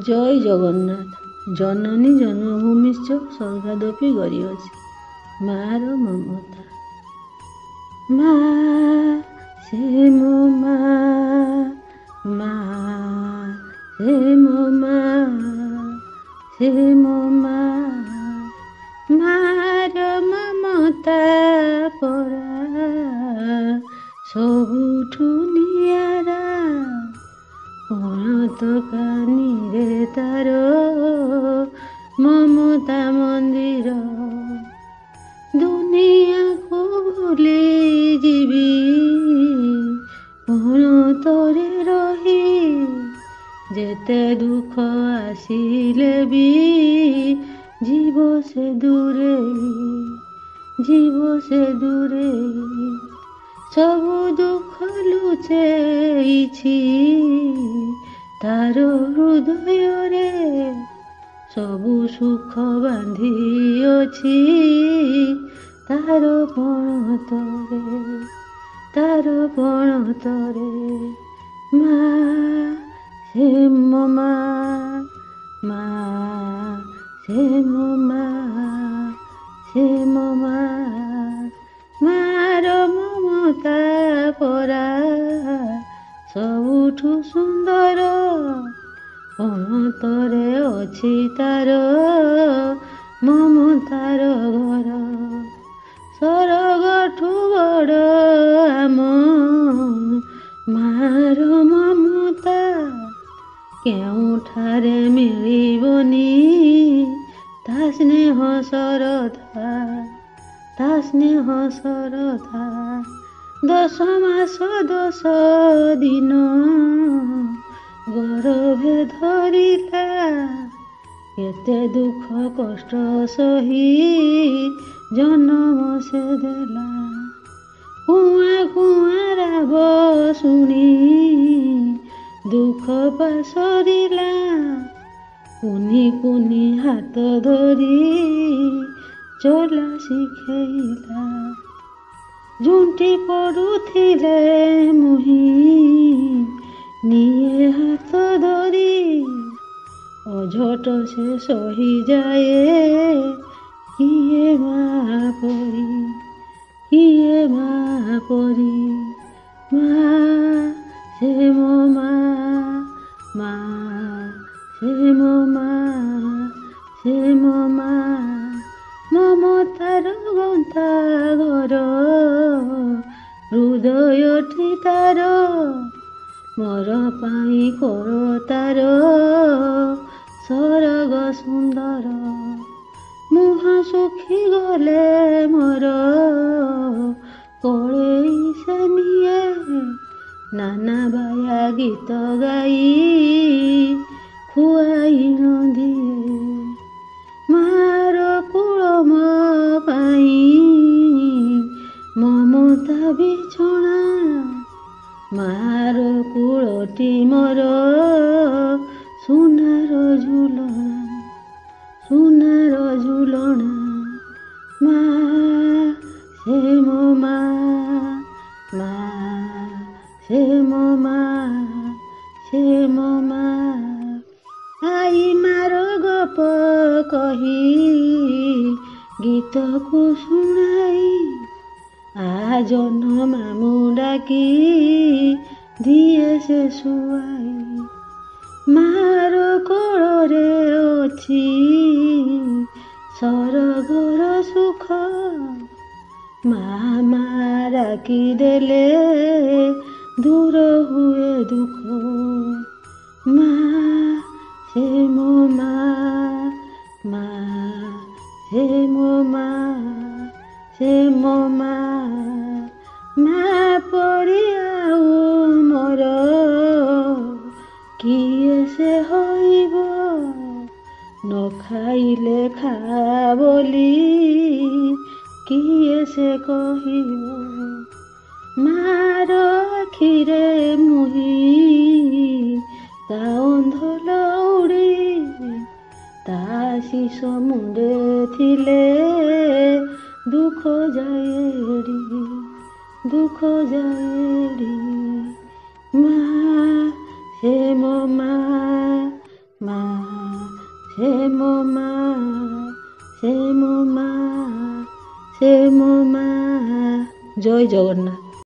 জয় জগন্নাথ। জননী জন্মভূমিশ্চ স্বর্গাদপি গরীয়সী। মার মমতা। মা সে মো মা, মা সে মো মা, সে মো মা। মার মমতা পরা ସବୁଠୁ ନିଆରା। ଅଣତ କାନିରେ ତାର ମମତା ମନ୍ଦିର। ଦୁନିଆକୁ ଭୁଲି ଯିବି ଅଣତରେ ରହି। ଯେତେ ଦୁଃଖ ଆସିଲେ ବି ଯିବ ସେ ଦୂରେଇ, ଯିବ ସେ ଦୂରେଇ। ସବୁ ଦୁଃଖ ଲୁଚେଇଛି ତାର ହୃଦୟରେ। ସବୁ ସୁଖ ବାନ୍ଧି ଅଛି ତାର ପଣତରେ, ତାର ପଣତରେ। ମା ସେ ମୋ ମା, ମା ସେ ମୋ ମା, ସେ ମୋ ମା। ମାର ମମତା ପରା ସବୁଠୁ ସୁନ୍ଦର। ଅଣତରେ ଅଛି ତାର ମମତାର ଘର। ସରଗଠୁ ବଡ଼ ଆମ ମାର ମମତା। କେଉଁଠାରେ ମିଳିବନି ତା ସ୍ନେହ ଶ୍ରଦ୍ଧା, ତା ସ୍ନେହ ଶ୍ରଦ୍ଧା। 10 ମାସ 10 ଦିନ ଗର୍ଭେ ଧରିଲା। କେତେ ଦୁଃଖ କଷ୍ଟ ସହି ଜନ୍ମ ସେ ଦେଲା। କୁଆଁ କୁଆଁ ରାବ ଶୁଣି ଦୁଃଖ ପାସରିଲା। କୁନି କୁନି ହାତ ଧରି ଚଲା ଶିଖେଇଲା। ଝୁଣ୍ଟି ପଡ଼ୁଥିଲେ ମୁହିଁ ନିଏ ହାତ ଧରି। ଅଝଟ ସେ ସହିଯାଏ କିଏ ମା ପରି, କିଏ ମା ପରି। ମା ସେ ମୋ ମା, ମା ସେ ମୋ ମା, ସେ ମୋ ମା। ମମତାର ଗନ୍ଥା ଘର ହୃଦୟଟି ତାର। ମୋର ପାଇଁ କର ତାର ସରଗ ସୁନ୍ଦର। ମୁହଁ ଶୁଖିଗଲେ ମୋର କୋଳେଇ ସେ ନିଏ। ନାନା ବାୟା ଗୀତ ଗାଇ ଖୁଆଇ ନ ଦିଏ। ମାର କୁଳ ମୋ ପାଇଁ ମମତା ବିଛଣା। ମାର କୁଳଟି ମୋର ସୁନାର ଝୁଲଣା, ସୁନାର ଝୁଲଣା। ମା ସେ ମୋ ମା, ମା ସେ ମୋ ମା, ସେ ମୋ ମା। ଆଇ ମାର ଗପ କହି ଗୀତକୁ ଶୁଣାଇ। ଆ ଜହ୍ନ ମାମୁଁ ଡାକି ଦିଏ ସେ ଶୁଆଇ। ମାର କୋଳରେ ଅଛି ସରଗର ସୁଖ। ମା ମା ଡାକି ଦେଲେ ଦୂର ହୁଏ ଦୁଃଖ। ମା ସେ ମୋ ମା, ମା ସେ ମୋ ମା, ସେ ମୋ ମା। ମା ପରି ଆଉ ମୋର କିଏ ସେ ହୋଇବ। ନ ଖାଇଲେ ଖା ବୋଲି କିଏ ସେ କହିବ। ମାର ଆଖିରେ ମୁହିଁ ତା ଅନ୍ଧ ଲଉଡ଼ି। ତା ଶିଶ ମୁଣ୍ଡେ ଥିଲେ ଦୁଃଖ ଯାଏଡ଼ି, ଦୁଃଖ ଯାଏଡ଼ି। ମା ସେ ମୋ ମା, মা সে মো মা সে মো মা সে মো মা। জয় জগন্নাথ।